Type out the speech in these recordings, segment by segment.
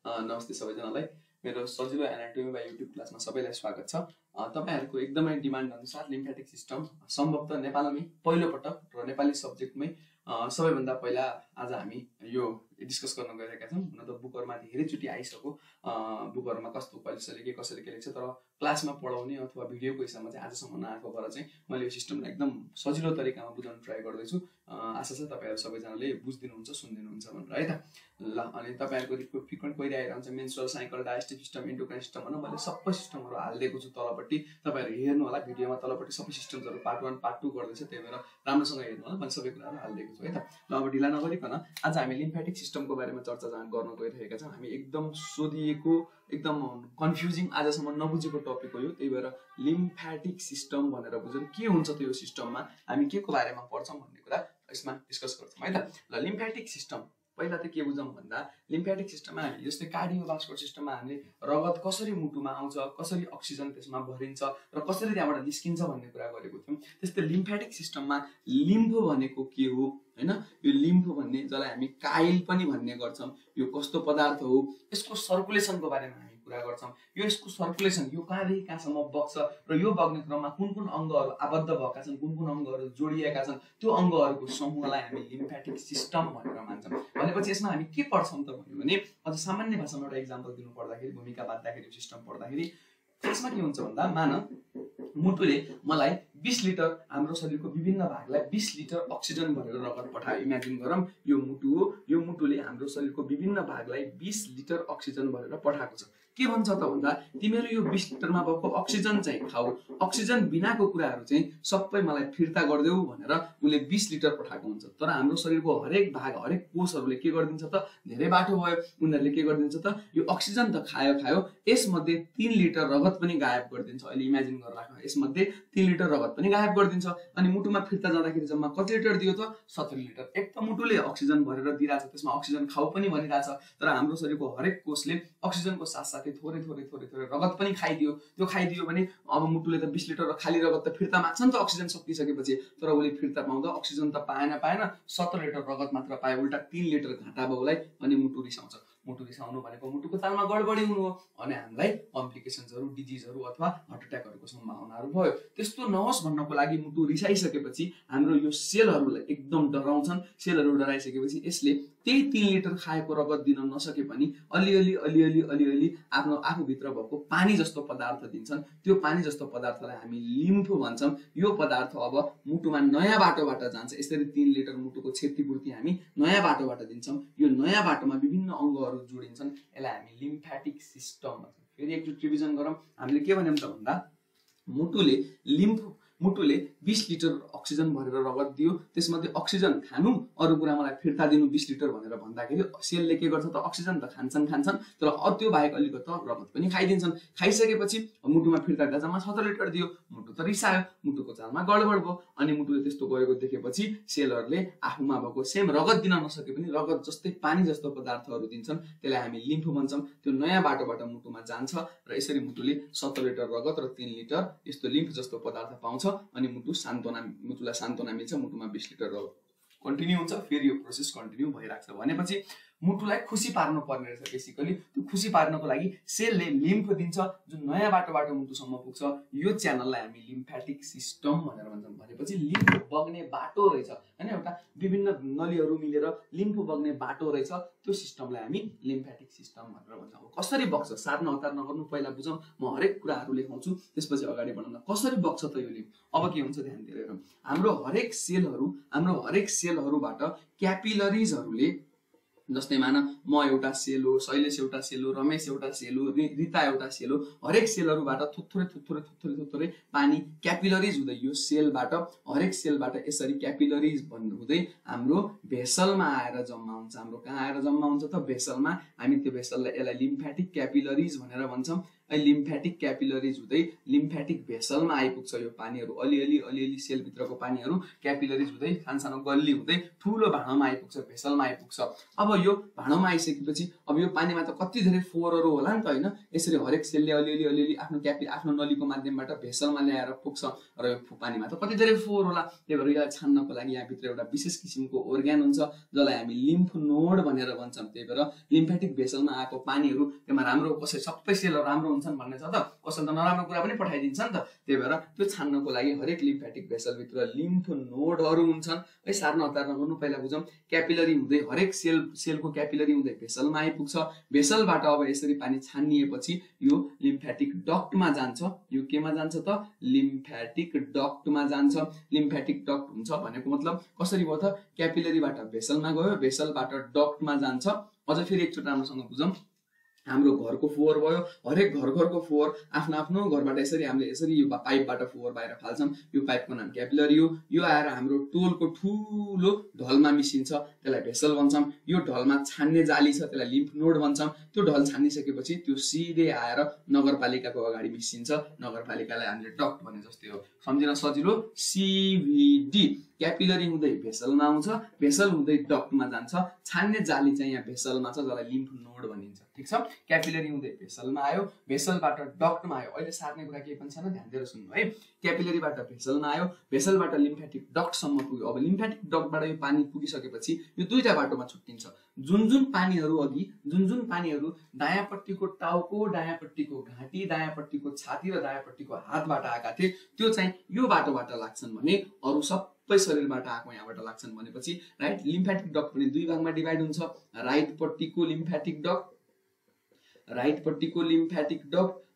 नमस्ते सबैजनालाई। मेरो सजिलो एनाटोमी बाइ युट्युब क्लासमा सबैलाई स्वागत छ। तपाईहरुको एकदमै डिमान्ड अनुसार लिम्फेटिक सिस्टम सम्भवतः नेपालमै पहिलो पटक र नेपाली सब्जेक्टमै सबैभन्दा पहिला आज हामी यो डिस्कस गर्न गइरहेका छौं। हुन त बुकहरुमा धेरै चोटी आइसक्यो, बुकहरुमा कस्तो कसरी के लेख्छ, तर क्लासमा पढाउने अथवा भिडियोको हिसाबमा चाहिँ आजसम्म नआएको भएर चाहिँ मैले यो सिस्टमलाई एकदम सजिलो तरिकामा बुझाउन ट्राई गर्दैछु। आशा छ तपाईहरु सबैजनाले बुझ्दिनुहुन्छ, सुन्दिनुहुन्छ भनेर है त। ल अनि तपाईहरुको फ्रिक्वेन्ट क्वेरी आइरहन्छ menstrual cycle, digestive system, endocrine system भनेर मैले सबै सिस्टमहरु हाल्दिएको छु तलपट्टि। तपाईहरु हेर्नु होला भिडियोमा तलपट्टि सबै सिस्टमहरु पार्ट 1 पार्ट 2 गर्दैछ, त्यही भएर राम्रोसँग हेर्नु होला। मैले सबै कुराहरु हाल्दिएको छु है त। ल अब ढिला नगरिकन आज हामी लिम्फेटिक सिस्टमको बारेमा चर्चा गर्न गइरहेका छौं। हामी एकदम सोधिएको, एकदम कन्फ्युजिङ, आजसम्म नबुझेको टपिक हो यो। त्यही भएर लिम्फेटिक सिस्टम भनेर बुझौं के हुन्छ त यो सिस्टममा, हामी के को बारेमा पढ्छौं भन्ने कुरा यसमा डिस्कस गर्छौं है त। ल लिम्फेटिक सिस्टम पहिला त के बुझौं भन्दा, लिम्फेटिक सिस्टममा हामी जस्तै कार्डियोभास्कुलर सिस्टममा हामीले रगत कसरी मुटुमा आउँछ, कसरी अक्सिजन त्यसमा भरिन्छ र कसरी त्यहाँबाट निस्किन्छ भन्ने कुरा गरेको थियौं। त्यस्तै लिम्फेटिक सिस्टममा लिम्फ भनेको के हो हैन, यो लिम्फ भन्ने जसलाई हामी काइल पनि भन्ने गर्छौं, यो कस्तो पदार्थ हो, यसको सर्कुलेसनको बारेमा हामी कुरा गर्छौं। यो यसको सर्कुलेसन यो कहाँदेखि कहाँसम्म बग्छ र यो बग्ने क्रममा कुन कुन अंगहरु आबद्ध भएका छन्, कुन कुन अंगहरु जोडिएका छन्, त्यो अंगहरुको समूहलाई हामी लिम्फेटिक सिस्टम भनेर मान्छौं। भनेपछि यसमा हामी के पढ्छौं त भन्यो भने, अझ सामान्य भाषामा एउटा एक्जाम्पल दिनु पर्दाखेरि, भूमिका बाँध्दाखेरि सिस्टम पढ्दाखेरि त्यसमा के हुन्छ भन्दा, मान मुटुले मलाई 20 लिटर हाम्रो शरीरको विभिन्न भागलाई 20 लिटर अक्सिजन भरेर रगत पठायो। इमेजिन गरौँ यो मुटु हो, यो मुटुले हाम्रो शरीरको विभिन्न भागलाई 20 लिटर अक्सिजन भरेर पठाएको छ। के भन्छ त भन्दा, तिमीहरू यो 20 लिटरमा भएको अक्सिजन चाहिँ खाऊ, अक्सिजन बिनाको कुराहरू चाहिँ सबै मलाई फिर्ता गर्देऊ भनेर उले 20 लिटर पठाएको हुन्छ। तर हाम्रो शरीरको हरेक भाग, हरेक कोषहरूले के गरिदिन्छ त, धेरै बाटो भयो, उनीहरूले के गरिदिन्छ त, यो अक्सिजन त खायो, यसमध्ये 3 लिटर रगत पनि गायब गरिदिन्छ। अहिले इमेजिन गरेर राख्नु, यसमध्ये 3 लिटर रगत पनि गायब गरिदिन्छ। अनि मुटुमा फिर्ता जाँदाखेरि जम्मा कति लिटर दियो त, 70 लिटर। एक त मुटुले अक्सिजन भरेर दिइराछ, त्यसमा अक्सिजन खाऊ पनि भनिराछ, तर हाम्रो शरीरको हरेक कोषले अक्सिजनको साथसाथै थोरै रगत पनि खाइदियो। त्यो खाइदियो भने अब मुटुले त 20 लिटर खाली रगत त फिर्ता माग्छ नि त अक्सिजन सकिसकेपछि, तर उले फिर्ता पाउँदा अक्सिजन त पाएन, 70 लिटर रगत मात्र पायो, उल्टा 3 लिटर घाटा भयो उलाई। अनि मुटु रिसाउँछ। मुटु रिसाउनु भनेको मुटुको तालमा गडबडी हुनु हो, अनि हामीलाई कम्प्लिकेसन्सहरु, डिजिजहरु अथवा हार्ट अट्याकहरुको सम्भावनाहरु भयो। त्यस्तो नहोस् भन्नको लागि मुटु रिसाइसकेपछि हाम्रो यो सेलहरुलाई एकदम डराउँछन्। सेलहरु डराइसकेपछि यसले त्यही 3 लिटर खाएको रगत दिन नसके पनि अलिअलि आफू भित्र भएको पानी जस्तो पदार्थ दिन्छन्। त्यो पानी जस्तो पदार्थलाई हामी लिम्फ भन्छौं। यो पदार्थ अब मुटुमा नयाँ बाटोबाट जान्छ। यसरी 3 लिटर मुटुको क्षतिपूर्ति हामी नयाँ बाटोबाट दिन्छौं। यो नयाँ बाटोमा विभिन्न अंगहरु जोडिन्छन्, यसलाई हामी लिम्फेटिक सिस्टम भन्छौं। फेरि एकचोटि रिभिजन गरौँ, हामीले के भन्यौं त भन्दा, मुटुले 20 लिटर अक्सिजन भरेर रगत दियो, त्यसमध्ये अक्सिजन खानु, अरु कुरा मलाई फिर्ता दिनु 20 लिटर भनेर भन्दाखेरि सेलले के गर्छ त, अक्सिजन त खान्छन्, तर त्यो बाहेक अलिकति रगत पनि खाइदिन्छन्। खाइसकेपछि मुटुमा फिर्ता दिँदा जम्मा 70 लिटर दियो, मुटु त रिसायो, मुटुको चालमा गडबड भयो। अनि मुटुले त्यस्तो गरेको देखेपछि सेलहरुले आफूमा भएको सेम रगत दिन नसके पनि रगत जस्तै पानी जस्तो पदार्थहरु दिन्छन्, त्यसलाई हामी लिम्फ भन्छौं। त्यो नयाँ बाटोबाट मुटुमा जान्छ र यसरी मुटुले 70 लिटर रगत र 3 लिटर यस्तो लिम्फ जस्तो पदार्थ पाउँछ। अनि मुटुलाई सान्त्वना मिल्छ, मुटुमा 20 लिटर रगत कन्टिन्यू हुन्छ। फेरि यो प्रोसेस कन्टिन्यू भइराख्छ। भनेपछि मुटुलाई खुसी पार्नु पर्ने रहेछ। बेसिकली त्यो खुसी पार्नको लागि सेलले लिम्फ दिन्छ, जुन नयाँ बाटोबाट मुटुसम्म पुग्छ। यो च्यानललाई हामी लिम्फेटिक सिस्टम भनेर भन्छौं। भनेपछि लिम्फ बग्ने बाटो रहेछ हैन, एउटा विभिन्न नलीहरु मिलेर लिम्फ बग्ने बाटो रहेछ। त्यो सिस्टमलाई हामी लिम्फेटिक सिस्टम भनेर भन्छौं। कसरी बग्छ सार्न हतार नगर्नु, पहिला बुझौं। म हरेक कुराहरु लेखाउँछु, त्यसपछि अगाडि बढाउँदा कसरी बग्छ त यो लिम्फ। अब के हुन्छ ध्यान दिएर हेरौँ। हाम्रो हरेक सेलहरुबाट क्यापिलरिजहरुले, जस्तै मान म एउटा सेल हो, शैलेश एउटा सेल हो, रमेश एउटा सेल हो, रिता एउटा सेल हो, हरेक सेलहरुबाट थोरै पानी क्यापिलरिज हुँदै यो सेलबाट, हरेक सेलबाट यसरी क्यापिलरिज हुँदै हाम्रो भेसलमा आएर जम्मा हुन्छ। हाम्रो कहाँ आएर जम्मा हुन्छ त, भेसलमा। हामी त्यो भेसललाई यसलाई लिम्फेटिक क्यापिलरिज भनेर भन्छौं। लिम्फेटिक क्यापिलरिज हुँदै लिम्फेटिक भेसलमा आइपुग्छ। यो पानीहरु अलिअलि सेल भित्रको पानीहरु क्यापिलरिज हुँदै सानो गल्ली हुँदै ठूलो भाँडोमा आइपुग्छ, भेसलमा आइपुग्छ। अब यो भाँडोमा आइसकेपछि अब यो पानीमा त कति धेरै फोहोरहरू होला नि त हैन, यसरी हरेक सेलले अलिअलि आफ्नो नलीको माध्यमबाट भेसलमा ल्याएर पुग्छ र यो पानीमा त कति धेरै फोहोर होला। त्यही भएर यसलाई छान्नको लागि यहाँ भित्र एउटा विशेष किसिमको organ हुन्छ जसलाई हामी lymph node भनेर भन्छौं। त्यही भएर lymphatic भेसलमा आएको पानीहरू त्यसमा राम्रो कसै सबै सेलहरू राम्रो हुन्छन् भन्ने छ त, कसैले त नराम्रो कुरा पनि पठाइदिन्छ नि त। त्यही भएर त्यो छान्नको लागि हरेक lymphatic भेसल भित्र lymph नोडहरू हुन्छन् है। सार्न हतार्न गर्नु पहिला बुझौं, क्यापिलरी हुँदै हरेक सेलको क्यापिलरी हुँदै भेसलमा आइपुग्छ। भेसलबाट अब यसरी पानी छानिएपछि यो लिम्फेटिक डक्टमा जान्छ। यो केमा जान्छ त? लिम्फेटिक डक्टमा जान्छ। लिम्फेटिक डक्ट हुन्छ भनेको मतलब कसरी भयो त? क्यापिलरीबाट भेसलमा गयो, भेसलबाट डक्टमा जान्छ। अझ फेरि एकचोटि राम्रोसँग बुझौं, हाम्रो घरको फोहोर भयो, हरेक घरको फोहोर आफ्नो घरबाट यसरी हामीले यसरी यो पाइपबाट फोहोर बाहिर फाल्छौं। यो पाइपको नाम क्यापिलरी हो। यो आएर हाम्रो टोलको ठूलो ढलमा मिसिन्छ, त्यसलाई भेसल भन्छौं। यो ढलमा छान्ने जाली छ, त्यसलाई लिम्फ नोड भन्छौं। त्यो ढल छानिसकेपछि त्यो सिधै आएर नगरपालिकाको अगाडि मिसिन्छ। नगरपालिकालाई हामीले डक्ट भने जस्तै हो, सम्झिन सजिलो। सीभीडी क्यापिलरी हुँदै भेसलमा आउँछ, भेसल हुँदै डक्टमा जान्छ। छान्ने जाली चाहिँ यहाँ भेसलमा छ जसलाई लिम्फ नोड भनिन्छ। ठीक छ, क्यापिलरी हुँदै भेसलमा आयो, भेसलबाट डक्टमा आयो। अहिले सार्ने कुरा केही पनि छैन, ध्यान दिएर सुन्नु है। क्यापिलरीबाट भेसलमा आयो, भेसलबाट लिम्फेटिक डक्टसम्म पुग्यो। अब लिम्फेटिक डक्टबाट यो पानी पुगिसकेपछि यो दुईटा बाटोमा छुट्टिन्छ। जुन पानीहरू अघि जुन पानीहरू दायाँपट्टिको टाउको, दायाँपट्टिको घाँटी, दायाँपट्टिको छाती र दायाँपट्टिको हातबाट आएका थिए त्यो चाहिँ यो बाटोबाट लाग्छन् भने अरु सबै शरीरबाट आएको यहाँबाट लाग्छन् भनेपछि राइट लिम्फेटिक डक्ट पनि दुई भागमा डिभाइड हुन्छ। राइट पट्टिको लिम्फेटिक डक्ट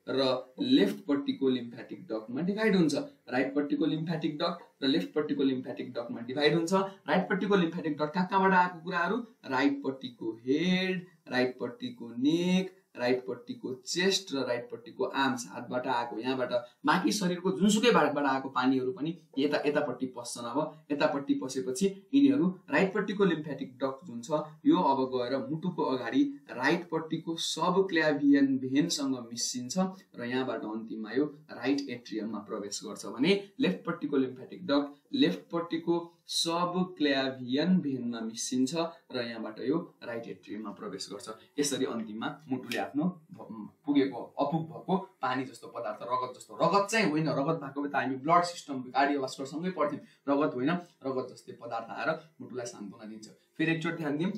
र लेफ्ट पट्टिको लिम्फेटिक डक्टमा डिभाइड हुन्छ। राइट पट्टिको लिम्फेटिक डक्ट र लेफ्ट पट्टिको लिम्फेटिक डक्टमा डिभाइड हुन्छ। राइट पट्टिको लिम्फेटिक डक्ट कहाँबाट आएको कुराहरू? राइट पट्टिको हेड, राइट पट्टिको नेक, राइट पट्टिको चेस्ट र राइट पट्टिको आर्म्स, हातबाट आएको। यहाँबाट बाँकी शरीरको जुनसुकै भागबाट आएको पानीहरू पनि यतापट्टि पस्छन्। अब यतापट्टि पसेपछि यिनीहरू राइट पट्टिको लिम्फेटिक डक्ट जुन छ यो अब गएर मुटुको अगाडि राइट पट्टिको सबक्ल्याभियन भेनसँग मिसिन्छ र यहाँबाट अन्तिममा यो राइट एट्रियममा प्रवेश गर्छ भने लेफ्ट पट्टिको लिम्फेटिक डक्ट लेफ्ट पट्टिको सबक्ल्याभियन भेनमा मिसिन्छ र यहाँबाट यो राइट एट्रियममा प्रवेश गर्छ। यसरी अन्तिममा मुटुले आफ्नो पुगेको अपुग भएको पानी जस्तो पदार्थ, रगत जस्तो, रगत चाहिँ होइन, रगत भएको त हामी ब्लड सिस्टम कार्डियोभास्कुलर सँगै पढ्थ्यौं, रगत होइन, रगत जस्तै पदार्थ आएर मुटुलाई सान्त्वना दिन्छ। फेरि एकचोटि ध्यान दिउँ,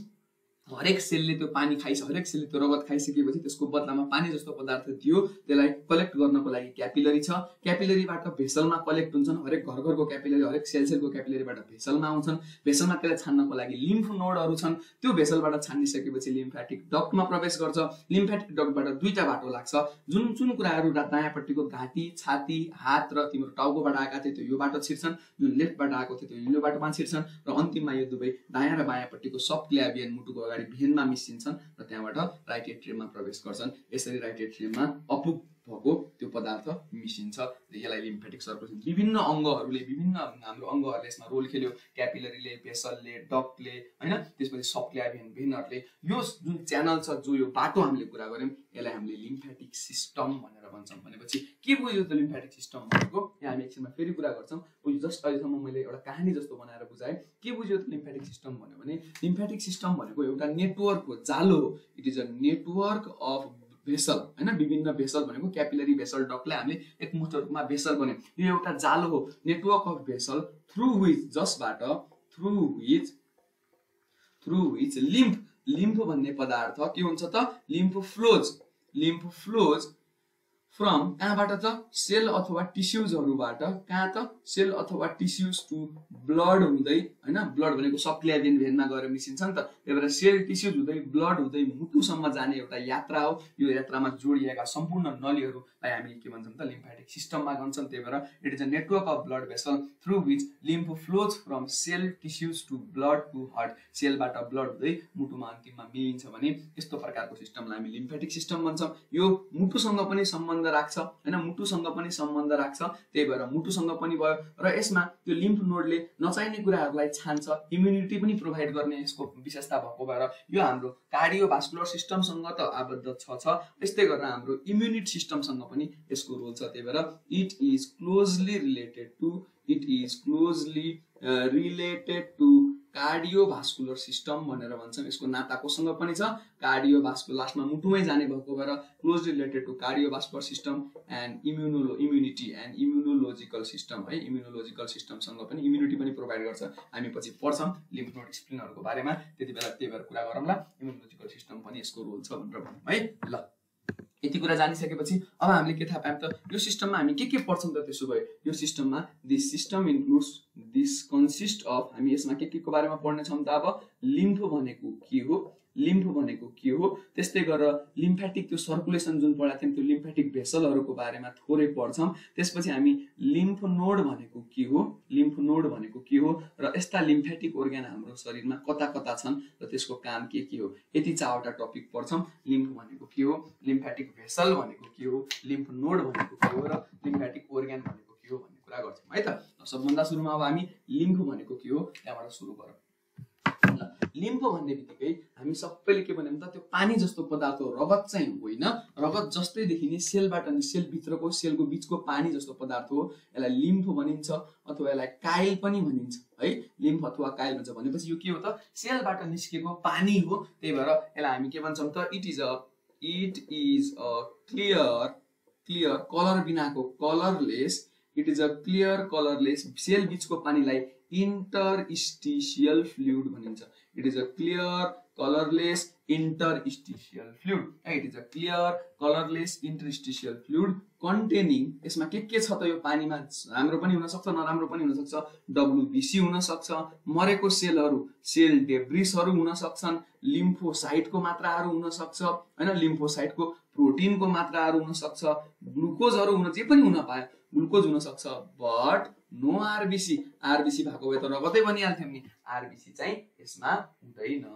हरेक सेलले त्यो पानी हरेक सेलले त्यो रगत खाइसकेपछि त्यसको बदलामा पानी जस्तो पदार्थ दियो, त्यसलाई कलेक्ट गर्नको लागि क्यापिलरी छ। क्यापिलरीबाट भेसलमा कलेक्ट हुन्छन्। हरेक घरको क्यापिलरी, हरेक सेलको क्यापिलरीबाट भेसलमा आउँछन्। भेसलमा त्यसलाई छान्नको लागि लिम्फ नोडहरू छन्। त्यो भेसलबाट छानिसकेपछि लिम्फेटिक डक्टमा प्रवेश गर्छ। लिम्फेटिक डक्टबाट दुईटा बाटो लाग्छ। जुन कुराहरू दायाँपट्टिको घाँटी, छाती, हात र तिम्रो टाउकोबाट आएका थिए त्यो यो बाटो छिर्छन्, जुन लेफ्टबाट आएको थियो त्यो यो बाटोमा छिर्छन् र अन्तिममा यो दुवै दायाँ र बायाँपट्टिको सबक्ल्याभियन मुटुको अगाडि भेनमा मिसिन्छन् र त्यहाँबाट राइट एट्रियममा प्रवेश गर्छन्। यसरी राइट एट्रियममा अपुग भएको त्यो पदार्थ मिसिन्छ र यसलाई लिम्फेटिक सर्कुलेसन। विभिन्न अङ्गहरूले, विभिन्न हाम्रो अङ्गहरूले यसमा रोल खेल्यो। क्यापिलरीले, भेसलले, डक्टले हैन, त्यसपछि सबक्ल्याभियन भेनहरूले। यो जुन च्यानल छ, जो यो बाटो हामीले कुरा गर्यौं, यसलाई हामीले लिम्फेटिक सिस्टम भनेर भन्छौं। भनेपछि के बुझ्यो त लिम्फेटिक सिस्टम भनेको? यहाँ हामी एकछिनमा फेरि कुरा गर्छौं। जस्ट अहिलेसम्म मैले एउटा कहानी जस्तो बनाएर बुझाएँ। के बुझ्यो त लिम्फेटिक सिस्टम भन्यो भने लिम्फेटिक सिस्टम भनेको एउटा नेटवर्क हो, जालो हो। It is a network of vessel हैन, विभिन्न भेसल भनेको क्यापिलरी भेसल, डक्टलाई हामीले एकमुष्ट रूपमा भेसल भन्यौं। यो एउटा जालो हो, network of vessel through which lymph भन्ने पदार्थ के हुन्छ त? लिम्फ फ्लोज फ्रम कहाँबाट त? सेल अथवा टिस्युजहरुबाट। कहाँ त? सेल अथवा टिस्युज टु ब्लड हुँदै हैन, ब्लड भनेको सबक्ल्याभियन भेनमा गएर मिसिन्छ नि त। त्यही भएर सेल टिस्युज हुँदै ब्लड हुँदै मुटुसम्म जाने एउटा यात्रा हो। यो यात्रामा जोडिएका सम्पूर्ण नलीहरुलाई हामी के भन्छौं त? लिम्फेटिक सिस्टममा भन्छौं। त्यही भएर it is a network of blood vessel through which lymph flows from cell tissues to blood to heart. सेलबाट ब्लड हुँदै मुटुमा अन्तिममा मिलिन्छ भने यस्तो प्रकारको सिस्टमलाई हामी लिम्फेटिक सिस्टम भन्छौं। यो मुटुसँग पनि सम्बन्ध राख्छ हैन, मुटुसँग पनि सम्बन्ध राख्छ। त्यही भएर मुटुसँग पनि भयो र यसमा त्यो लिम्फ नोडले नचाहिने कुराहरूलाई छान्छ, इम्युनिटी पनि प्रोभाइड गर्ने यसको विशेषता भएको भएर यो हाम्रो कार्डियोभास्कुलर सिस्टमसँग त आबद्ध छ। त्यस्तै गरेर हाम्रो इम्युनिटी सिस्टमसँग पनि यसको रोल छ। त्यही भएर it is closely related to cardiovascular system भनेर भन्छौँ। यसको नाता कोसँग पनि छ, कार्डियोभास्कुलर लास्टमा मुटुमै जाने भएको भएर closely related to cardiovascular system and immunity and immunological system है। इम्युनोलोजिकल सिस्टमसँग पनि इम्युनिटी पनि प्रोभाइड गर्छ। हामी पछि पढ्छौँ लिम्फ नोड स्प्लिनहरूको बारेमा, त्यति बेला त्यही भएर कुरा गरौँला। इम्युनोलोजिकल सिस्टम पनि यसको रोल छ भनेर भनौँ है। ल यति कुरा जानिसकेपछि अब हामीले के थाहा पायौँ त, यो सिस्टममा हामी के पढ्छौँ त। त्यसो भए यो सिस्टममा this system includes this consist of, हामी यसमा के को बारेमा पढ्नेछौँ त। अब लिम्फ भनेको के हो, लिम्फ भनेको के हो, त्यस्तै गरेर लिम्फेटिक त्यो सर्कुलेसन जुन पढाएको थियौँ त्यो लिम्फेटिक भेसलहरूको बारेमा थोरै पढ्छौँ। त्यसपछि हामी लिम्फ नोड भनेको के हो, लिम्फ नोड भनेको के हो र यस्ता लिम्फेटिक अर्गान हाम्रो शरीरमा कता कता छन् र त्यसको काम के हो, यति चारवटा टपिक पढ्छौँ। लिम्फ भनेको के हो, लिम्फेटिक भेसल भनेको के हो, लिम्फ नोड भनेको के हो र लिम्फेटिक अर्गान भनेको के हो भन्ने कुरा गर्छौँ है त। सबभन्दा सुरुमा अब हामी लिम्फ भनेको के हो त्यहाँबाट सुरु गरौँ। लिम्फ भन्ने बित्तिकै हामी सबैले के भन्यौँ त, त्यो पानी जस्तो पदार्थ हो। रगत चाहिँ होइन, रगत जस्तै देखिने सेलबाट नि सेलभित्रको सेलको बिचको पानी जस्तो पदार्थ हो। यसलाई लिम्फ भनिन्छ अथवा यसलाई काइल पनि भनिन्छ है। लिम्फ अथवा काइल भन्छ भनेपछि यो के हो त, सेलबाट निस्केको पानी हो। त्यही भएर यसलाई हामी के भन्छौँ त, it is a clear colour बिनाको colourless, it is a clear colourless cell बिचको पानीलाई इन्टरस्टिशियल फ्लुइड भनिन्छ। It is a clear colourless interstitial fluid, it is a clear colourless interstitial fluid containing, यसमा के छ त, यो पानीमा राम्रो पनि हुन सक्छ नराम्रो पनि हुन सक्छ, WBC हुन सक्छ, मरेको सेलहरू सेल डेब्रिसहरू हुन सक्छन्, लिम्फोसाइटको मात्राहरू हुन सक्छ हैन, लिम्फोसाइटको प्रोटिनको मात्राहरू हुन सक्छ, ग्लुकोजहरू हुन जे पनि हुन पायो, ग्लुकोज हुन सक्छ, बट नो आरबिसी। आरबिसी भएको भए त रगतै बनिहाल्थ्यौँ नि, आरबिसी चाहिँ यसमा हुँदैन।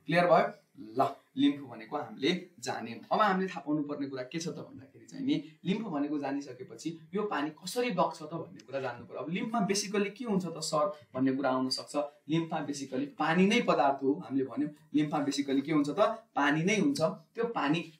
क्लियर भयो। ल लिम्फ भनेको हामीले जान्यौँ। अब हामीले थाहा पाउनु पर्ने कुरा के छ त भन्दाखेरि चाहिँ नि, लिम्फ भनेको जानिसकेपछि यो पानी कसरी बग्छ त भन्ने कुरा जान्नु पर्यो। अब लिम्फमा बेसिकली के हुन्छ त सर भन्ने कुरा आउन सक्छ। लिम्फमा बेसिकली पानी नै पदार्थ हो। हामीले भन्यौँ लिम्फमा बेसिकली के हुन्छ त, पानी नै हुन्छ। त्यो पानी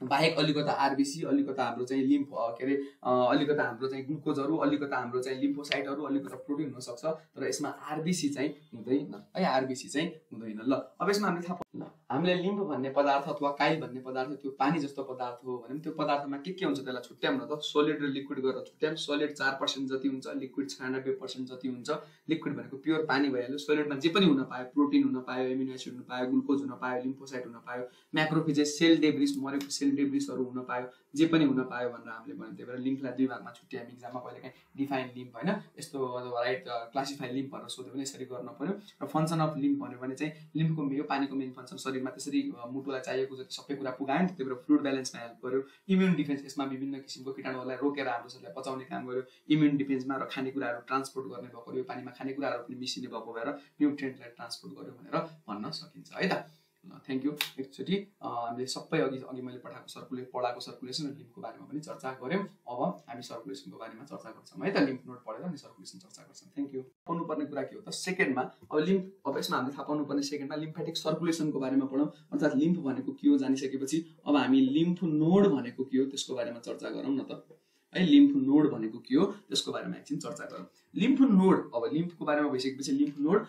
बाहेक अलिकता आरबिसी, अलिकता हाम्रो चाहिँ लिम्फ के अरे अलिकता हाम्रो चाहिँ ग्लुकोजहरू, अलिकता हाम्रो चाहिँ लिम्फोसाइटहरू, अलिकता प्रोटिन हुन सक्छ, तर यसमा आरबिसी चाहिँ हुँदैन है, आरबिसी चाहिँ हुँदैन। ल अब यसमा हामीले थाहा पाउँ, हामीले लिम्फ भन्ने पदार्थ अथवा काइल भन्ने पदार्थ त्यो पानी जस्तो पदार्थ हो भने त्यो पदार्थमा के हुन्छ त्यसलाई छुट्याउँ न त। सोलिड र लिक्विड गरेर छुट्याउँ। सोलिड 4% जति हुन्छ, लिक्विड 96% जति हुन्छ। लिक्विड भनेको प्योर पानी भइहाल्यो। सोलिडमा जे पनि हुन पायो, प्रोटिन हुन पायो, एमिनो एसिड हुन पायो, ग्लुकोज हुन पायो, लिम्फोसाइट हुन पायो, म्याक्रोफेजेस सेल डेब्रिस मरेको सेल डेब्रिसहरू हुन पायो, जे पनि हुन पायो भनेर हामीले भन्यौँ। त्यही भएर लिम्फलाई दुई भागमा छुट्यायौँ। इक्जाममा कहिलेकाहीँ डिफाइन लिम्फ होइन यस्तो राइट क्लासिफाई लिम्फ भनेर सोध्यो भने यसरी गर्न पर्यो। र फङ्सन अफ लिम्फ भन्यो भने चाहिँ लिम्फको यो पानीको मेन फङ्सन शरीरमा त्यसरी मुटुलाई चाहिएको जति सबै कुरा पुगायो नि, त्यही भएर फ्लुइड ब्यालेन्समा हेल्प गर्यो। इम्युन डिफेन्स, यसमा विभिन्न किसिमको किटाणुहरूलाई रोकेर हाम्रो शरीरलाई बचाउने काम गर्यो। इम्युन डिफेन्समा र खानेकुराहरू ट्रान्सपोर्ट गर्ने भएको, यो पानीमा खानेकुराहरू पनि मिसिने भएको भएर न्युट्रिएन्टलाई ट्रान्सपोर्ट गर्यो भनेर भन्न सकिन्छ है त। Thank you. एकचोटि हामीले सबै अघि मैले पढाएको सर्कुलेसन र लिम्फको बारेमा पनि चर्चा गऱ्यौँ। अब हामी सर्कुलेसनको बारेमा चर्चा गर्छौँ है त। लिम्फ नोड पढेर अनि सर्कुलेसन चर्चा गर्छौँ। Thank you. पाउनुपर्ने कुरा के हो त सेकेन्डमा, अब लिम्फ, अब यसमा हामीले थाहा पाउनुपर्ने सेकेन्डमा लिम्फेटिक सर्कुलेसनको बारेमा पढौँ। अर्थात् लिम्फ भनेको के हो जानिसकेपछि अब हामी लिम्फ नोड भनेको के हो त्यसको बारेमा चर्चा गरौँ न त है। लिम्फ नोड भनेको के हो त्यसको बारेमा एकछिन चर्चा गरौँ। लिम्फ नोड, अब लिम्फको बारेमा भइसकेपछि लिम्फ नोड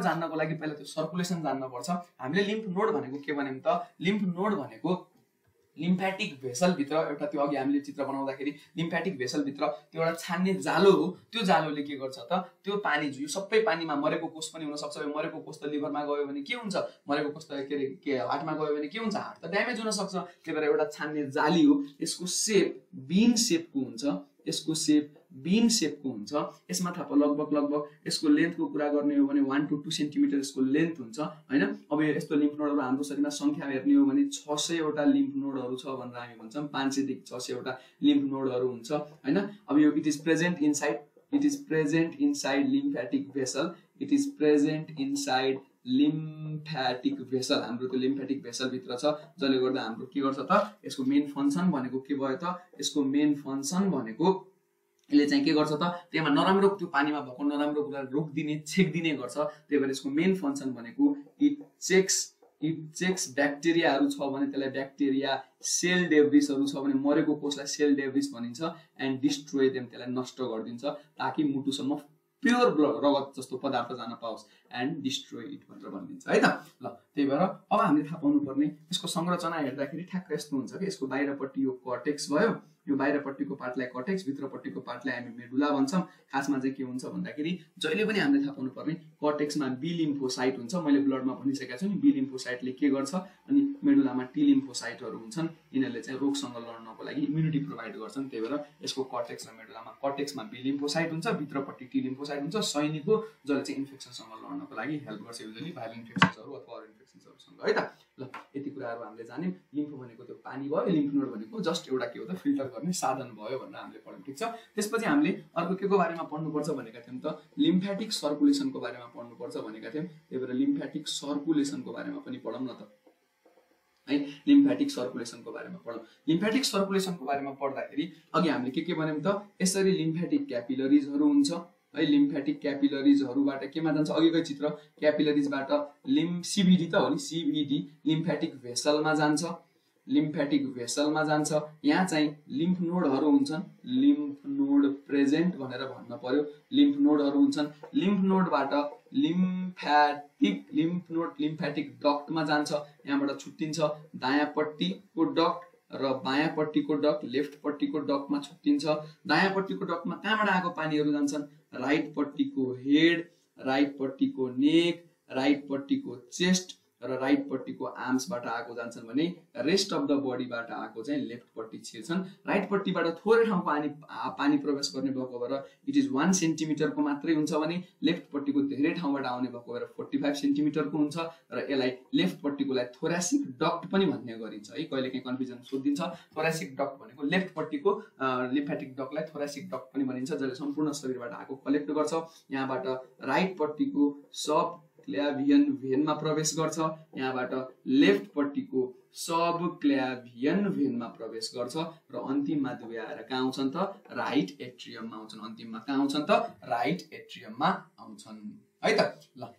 जान्नको लागि पहिला त्यो सर्कुलेसन जान्न पर्छ। हामीले लिम्फ नोड भनेको के भन्यौँ त, लिम्फ नोड भनेको लिम्फेटिक भेसलभित्र एउटा, त्यो अघि हामीले चित्र बनाउँदाखेरि लिम्फेटिक भेसलभित्र त्यो एउटा छान्ने जालो हो। त्यो जालोले के गर्छ त, त्यो पानी जो सबै पानीमा मरेको कोष पनि हुनसक्छ। यो मरेको कोष त लिभरमा गयो भने के हुन्छ, मरेको कोष त के हार्टमा गयो भने के हुन्छ, हार्ट त ड्यामेज हुनसक्छ। त्यही भएर एउटा छान्ने जाली हो। यसको सेप बीन सेपको हुन्छ, यसको सेप बीन सेपको हुन्छ। यसमा थाहा लगभग यसको लेन्थको कुरा गर्ने हो भने 1 to 2 सेन्टिमिटर यसको लेन्थ हुन्छ हैन। अब यस्तो लिम्फ नोडहरू हाम्रो शरीरमा संख्या हेर्ने हो भने 600 वटा लिम्फ नोडहरू छ भनेर हामी भन्छौँ। 500 देखि 600 वटा लिम्फ नोडहरू हुन्छ हैन। अब यो it is present inside lymphatic vessel, it is present inside lymphatic vessel. हाम्रो त्यो लिम्फेटिक भेसल भित्र छ, जसले गर्दा हाम्रो के गर्छ त, यसको मेन फङ्सन भनेको के भयो त, यसको मेन फङ्सन भनेको यसले चाहिँ के गर्छ त, त्यसमा नराम्रो त्यो पानीमा भएको नराम्रो कुरा रोकिदिने, छेक्दिने गर्छ। त्यही भएर यसको मेन फङ्सन भनेको इट चेक्स ब्याक्टेरियाहरू छ भने त्यसलाई ब्याक्टेरिया, सेल डेब्रिसहरू छ भने मरेको कोषलाई सेल डेब्रिस भनिन्छ, एन्ड डिस्ट्रोय देम, त्यसलाई नष्ट गरिदिन्छ ताकि मुटुसम्म प्योर रगत जस्तो पदार्थ जान पाओस् एन्ड डिस्ट्रोय इट भनेर भनिदिन्छ है त। ल त्यही भएर अब हामीले थाहा पाउनु पर्ने यसको संरचना हेर्दाखेरि ठ्याक्क यस्तो हुन्छ कि यसको बाहिरपट्टि यो कर्टेक्स भयो, यो बाहिरपट्टिको पार्टलाई कर्टेक्स, भित्रपट्टिको पार्टलाई हामी मेडुला भन्छौँ। खासमा चाहिँ के हुन्छ भन्दाखेरि जहिले पनि हामीले थाहा पाउनु पर्ने कर्टेक्समा बी लिम्फोसाइट हुन्छ, मैले ब्लडमा भनिसकेको छु नि। बी लिम्फोसाइटले के गर्छ, अनि मेडुलामा टी लिम्फोसाइटहरू हुन्छन्, यिनीहरूले चाहिँ रोगसँग लड्नको लागि इम्युनिटी प्रोभाइड गर्छन्। त्यही भएर यसको कर्टेक्स र मेडुलामा कर्टेक्समा बी लिम्फोसाइट हुन्छ, भित्रपट्टि टी लिम्फोसाइट हुन्छ, सैनिक हो जसले चाहिँ इन्फेक्सनसँग लड्नको लागि हेल्प गर्छ, युजली भाइरल इन्फेक्सन्सहरू अथवा अरू इन्फेक्सन्सहरूसँग है त। ल यति कुराहरू हामीले जान्यौँ। लिम्फ भनेको त्यो पानी भयो, लिम्फ नोड भनेको जस्ट एउटा के हो त फिल्टर गर्ने साधन भयो भनेर हामीले पढ्यौँ, ठिक छ। त्यसपछि हामीले अर्को के को बारेमा पढ्नुपर्छ भनेका थियौँ त, लिम्फेटिक सर्कुलेसनको बारेमा पढ्नुपर्छ भनेका थियौँ। त्यही भएर लिम्फेटिक सर्कुलेसनको बारेमा पनि पढौँ न त है। लिम्फेटिक सर्कुलेसनको बारेमा पढौँ। लिम्फेटिक सर्कुलेसनको बारेमा पढ्दाखेरि अघि हामीले के भन्यौँ त, यसरी लिम्फेटिक क्यापिलरिजहरू हुन्छ है। लिम्फेटिक क्यापिलरिजहरूबाट केमा जान्छ, अघिकै चित्र क्यापिलरिजबाट सिभिडी त हो नि, सिभिडी लिम्फेटिक भेसलमा जान्छ, लिम्फेटिक भेसलमा जान्छ। यहाँ चाहिँ लिम्फ नोडहरू हुन्छन्, लिम्फ नोड प्रेजेन्ट भनेर भन्न पर्यो, लिम्फ नोडहरू हुन्छन्। लिम्फ नोडबाट लिम्फेटिक डक्टमा जान्छ, यहाँबाट छुट्टिन्छ दायाँपट्टिको डक्ट र बायाँपट्टिको डक्ट, लेफ्टपट्टिको डक्टमा छुट्टिन्छ। दायाँपट्टिको डक्टमा कहाँबाट आएको पानीहरू जान्छन्, राइटपट्टिको हेड, राइटपट्टिको नेक, राइटपट्टिको चेस्ट र राइटपट्टिको आर्म्सबाट आएको जान्छन् भने रेस्ट अफ द बडीबाट आएको चाहिँ लेफ्टपट्टि छिर्छन्। राइटपट्टिबाट थोरै ठाउँ पानी प्रवेश गर्ने भएको भएर इट इज 1 सेन्टिमिटरको मात्रै हुन्छ भने लेफ्टपट्टिको धेरै ठाउँबाट आउने भएको भएर 45 सेन्टिमिटरको हुन्छ र यसलाई लेफ्टपट्टिकोलाई थोरासिक डक्ट पनि भन्ने गरिन्छ है। कहिलेकाहीँ कन्फ्युजन सोधिन्छ, थोरासिक डक्ट भनेको लेफ्टपट्टिको लिम्फेटिक डक्टलाई थोरासिक डक्ट पनि भनिन्छ, जसले सम्पूर्ण शरीरबाट आएको कलेक्ट गर्छ। यहाँबाट राइटपट्टिको सब क्ल्याभियन भेनमा प्रवेश गर्छ, यहाँबाट लेफ्टपट्टिको सब क्ल्याभियन भेनमा प्रवेश गर्छ र अन्तिममा दुवै आएर कहाँ आउँछन् त, राइट एट्रियममा आउँछन्। अन्तिममा कहाँ आउँछन् त, राइट एट्रियममा आउँछन् है त। ल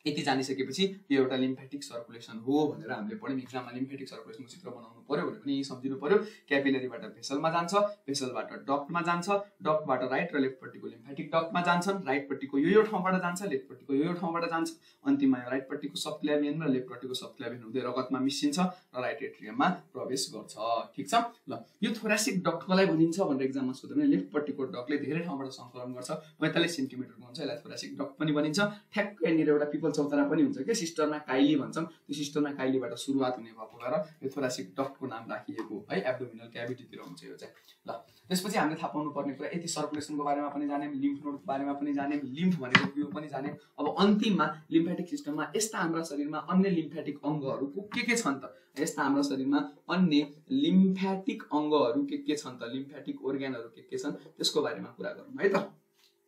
यति जानिसकेपछि यो एउटा लिम्फेटिक सर्कुलेसन हो भनेर हामीले पढ्यौँ। इक्जाममा लिम्फेटिक सर्कुलेसनको चित्र बनाउनु पर्यो भने पनि सम्झिनु पर्यो। क्यापिलरीबाट भेसलमा जान्छ, भेसलबाट डक्टमा जान्छ, डक्टबाट राइट र लेफ्टपट्टिको लिम्फेटिक डक्टमा जान्छन्, राइटपट्टिको यो ठाउँबाट जान्छ, लेफ्टपट्टिको यो ठाउँबाट जान्छ। अन्तिममा यो राइटपट्टिको सबक्ल्याभियन र लेफ्टपट्टिको सबक्ल्याभियन हुँदै रगतमा मिसिन्छ र राइट एट्रियममा प्रवेश गर्छ, ठिक छ। ल यो थोरासिक डक्ट कसलाई भनिन्छ भनेर इक्जाममा सोध्यो भने लेफ्टपट्टिको डक्टले धेरै ठाउँबाट सङ्कलन गर्छ, 45 सेन्टिमिटरको हुन्छ, यसलाई थोरासिक डक्ट पनि भनिन्छ। ठ्याक्कै यहाँनिर एउटा पिपल चौतारा पनि हुन्छ के, सिस्टरना काइली भन्छौँ, त्यो सिस्टरना काइलीबाट सुरुवात हुने भएको भएर यो थोरासिक डक्टको नाम राखिएको है। एब्डोमिनल क्याभिटीतिर हुन्छ यो चाहिँ। ल त्यसपछि हामीले थाहा पाउनु पर्ने कुरा यति सर्कुलेसनको बारेमा पनि जान्यौँ, लिम्फ नोडको बारेमा पनि जान्यौँ, लिम्फ भनेको के हो पनि जान्यौँ। अब अन्तिममा लिम्फेटिक सिस्टममा यस्ता हाम्रा शरीरमा अन्य लिम्फेटिक अङ्गहरू के छन् त, यस्ता हाम्रा शरीरमा अन्य लिम्फेटिक अङ्गहरू के छन् त, लिम्फेटिक अर्ग्यानहरू के छन् त्यसको बारेमा कुरा गरौँ है त।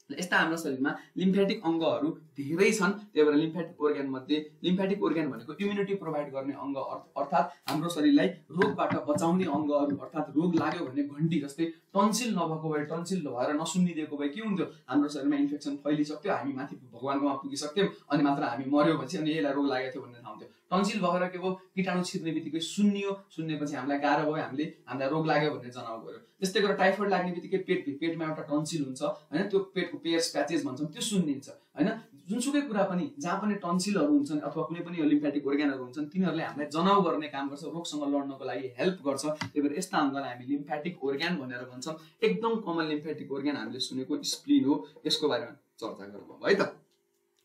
यस्ता हाम्रो शरीरमा लिम्फेटिक अङ्गहरू धेरै छन्। त्यही भएर लिम्फेटिक अर्ग्यान मध्ये लिम्फेटिक अर्ग्यान भनेको इम्युनिटी प्रोभाइड गर्ने अङ्ग, अर्थात् हाम्रो शरीरलाई रोगबाट बचाउने अङ्गहरू, अर्थात् रोग लाग्यो भने घन्टी जस्तै टन्सिल नभएको भए, टन्सिल भएर नसुन्निदिएको भए के हुन्थ्यो, हाम्रो शरीरमा इन्फेक्सन फैलिसक्थ्यो, हामी माथि भगवान्कोमा पुगिसक्थ्यौँ, अनि मात्र हामी मर्यो पछि अनि यसलाई रोग लागेको थियो भन्ने थाहा हुन्थ्यो। टन्सिल भएर के भयो, कीटाणु छिर्ने बित्तिकै सुन्नियो, सुन्नेपछि हामीलाई गाह्रो भयो, हामीलाई रोग लाग्यो भन्ने जनाउ गयो। त्यस्तै गरेर टाइफोइड लाग्ने बित्तिकै पेटमा एउटा टन्सिल हुन्छ होइन, त्यो पेटको पेयर्स प्याचेज भन्छौँ, त्यो सुन्निन्छ होइन। जुनसुकै कुरा पनि जहाँ पनि टन्सिलहरू हुन्छन् अथवा कुनै पनि लिम्फेटिक अर्ग्यानहरू हुन्छन्, तिनीहरूले हामीलाई जनाउ गर्ने काम गर्छ, रोगसँग लड्नको लागि हेल्प गर्छ। त्यही भएर यस्ता अङ्गलाई हामी लिम्फेटिक अर्ग्यान भनेर भन्छौँ। एकदम कमन लिम्फेटिक अर्ग्यान हामीले सुनेको स्प्लिन हो, यसको बारेमा चर्चा गरौँ है त।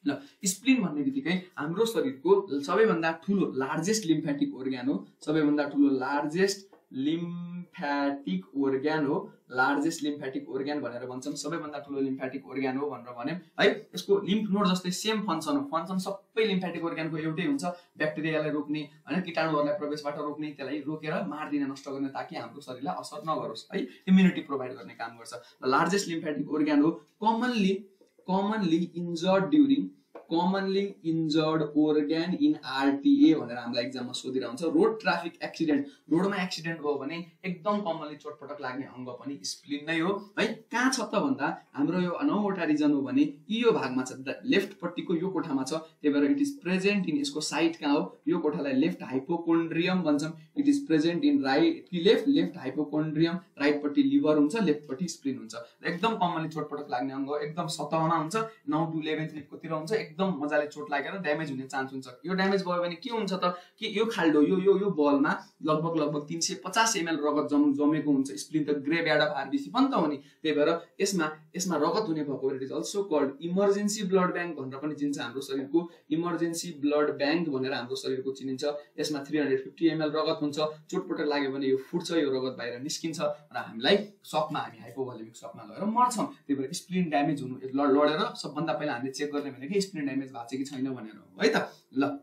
ल स्प्लिन भन्ने बित्तिकै हाम्रो शरीरको सबैभन्दा ठुलो लार्जेस्ट लिम्फेटिक अर्ग्यान हो, सबैभन्दा ठुलो लार्जेस्ट लिम्फेटिक अर्ग्यान हो, लार्जेस्ट लिम्फेटिक अर्ग्यान भनेर भन्छौँ। सबैभन्दा ठुलो लिम्फेटिक अर्ग्यान हो भनेर भन्यौँ है। यसको लिम्फ नोड जस्तै सेम फङ्सन हो, फङ्सन सबै लिम्फेटिक अर्ग्यानको एउटै हुन्छ, ब्याक्टेरियालाई रोक्ने होइन, कीटाणुहरूलाई प्रवेशबाट रोक्ने, त्यसलाई रोकेर मार्दिन, नष्ट गर्ने, ताकि हाम्रो शरीरलाई असर नगरोस् है, इम्युनिटी प्रोभाइड गर्ने काम गर्छ। लार्जेस्ट लिम्फेटिक अर्ग्यान हो, commonly injured during commonly injured organ in RTA भनेर हामीलाई एक्जाममा सोधिरहेको हुन्छ। रोड ट्राफिक एक्सिडेन्ट, रोडमा एक्सिडेन्ट भयो भने एकदम कमनली चोटपटक लाग्ने अङ्ग पनि स्प्लिन नै हो है। कहाँ छ त भन्दा हाम्रो यो 9वटा रिजन हो भने यो भागमा छ, लेफ्ट पट्टिको यो कोठामा छ, त्यही भएर इट इज प्रेजेन्ट इन, यसको साइड कहाँ हो, यो कोठालाई लेफ्ट हाइपोकोन्ड्रियम भन्छौँ। It is present in right कि लेफ्ट हाइपोकोन्ड्रियम, राइट पट्टि लिभर हुन्छ, लेफ्ट पट्टि स्प्लिन हुन्छ। एकदम कमनली चोटपटक लाग्ने अङ्ग, एकदम सतहमा हुन्छ, 9 to 11 रिपकोतिर हुन्छ, एकदम मजाले चोट लागेर ड्यामेज हुने चान्स हुन्छ। यो ड्यामेज भयो भने के हुन्छ त कि यो खाल्डो यो बलमा लगभग 350 ml रगत जमेको हुन्छ। स्प्लिन त ग्रेभयार्ड अफ आरबिसी पनि त हो नि, त्यही भएर यसमा रगत हुने भएको it is also called emergency blood bank भनेर पनि चिनिन्छ। हाम्रो शरीरको इमर्जेन्सी ब्लड ब्याङ्क भनेर हाम्रो शरीरको चिनिन्छ। यसमा 350 ml रगत हुन्छ। चोटपटक लाग्यो भने यो फुट्छ, यो रगत बाहिर निस्किन्छ र हामीलाई सकमा, हामी हाइपोभोलेमिक सकमा गएर मर्छौँ। त्यही भएर स्प्लिन ड्यामेज हुनु लडेर सबभन्दा पहिला हामीले चेक गर्ने भनेको स्प्लिन ड्यामेज भएको छ कि छैन भनेर हो है त। ल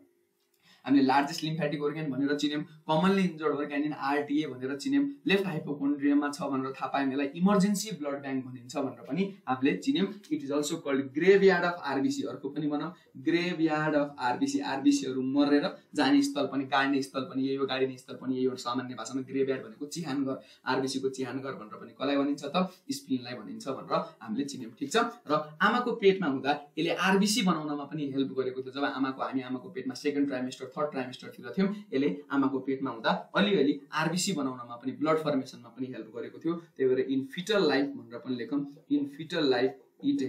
हामीले लार्जेस्ट लिम्फेटिक organ भनेर चिन्यौँ, commonly injured organ in RTA भनेर चिन्यौँ, लेफ्ट हाइपोकोन्ड्रियममा छ भनेर थाहा पायौँ, यसलाई इमर्जेन्सी ब्लड ब्याङ्क भनिन्छ भनेर पनि हामीले चिन्यौँ। It is also called graveyard of RBC, अर्को पनि भनौँ ग्रेभयार्ड अफ आरबिसी। आरबिसीहरू मरेर जाने स्थल पनि, गाड्ने स्थल पनि यही हो, गाडिने स्थल पनि यही हो। सामान्य भाषामा ग्रेभयार्ड भनेको चिहानघर, आरबिसीको चिहानघर भनेर पनि कसलाई भनिन्छ त, स्प्लिनलाई भनिन्छ भनेर हामीले चिन्यौँ। ठिक छ। र आमाको पेटमा हुँदा यसले आरबिसी बनाउनमा पनि हेल्प गरेको थियो। जब हामी आमाको पेटमा सेकेन्ड ट्राइमेस्टर थर्ड ट्राइमेस्टरतिर थियौँ, यसले आमाको पेटमा हुँदा अलिअलि आरबिसी बनाउनमा पनि, ब्लड फर्मेसनमा पनि हेल्प गरेको थियो। त्यही भएर इन फिटल लाइफ भनेर पनि लेखौँ, in fetal life it